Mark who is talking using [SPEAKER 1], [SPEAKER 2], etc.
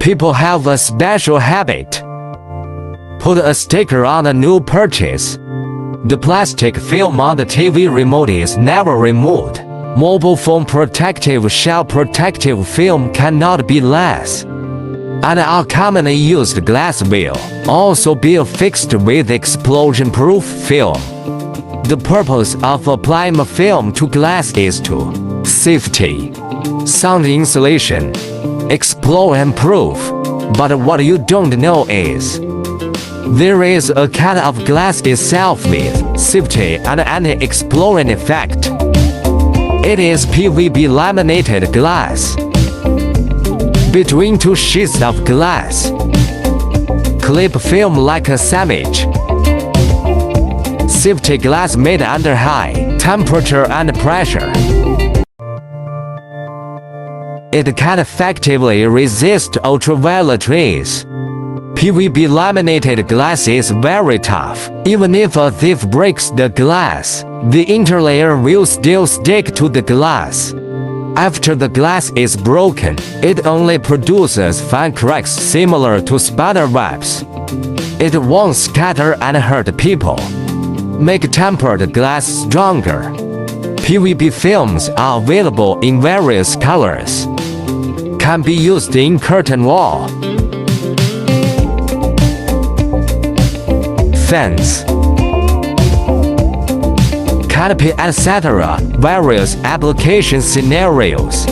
[SPEAKER 1] people have a special habit. Put a sticker on a new purchase. The plastic film on the TV remote is never removed. Mobile phone protective shell protective film cannot be less. And our commonly used glass will also be affixed with explosion-proof film. The purpose of applying a film to glass is to safety, sound insulation, explosion-proof. But what you don't know is, there is a cut of glass itself with safety and anti-explosion effect. It is PVB laminated glass. Between two sheets of glass, clip film like a sandwich. Safety glass made under high temperature and pressure. It can effectively resist ultraviolet rays. PVB laminated glass is very tough. Even if a thief breaks the glass, the interlayer will still stick to the glass. After the glass is broken, it only produces fine cracks similar to spider webs. It won't scatter and hurt people. Make tempered glass stronger. PVB films are available in various colors. Can be used in curtain wall, fence, canopy, etc. Various application scenarios.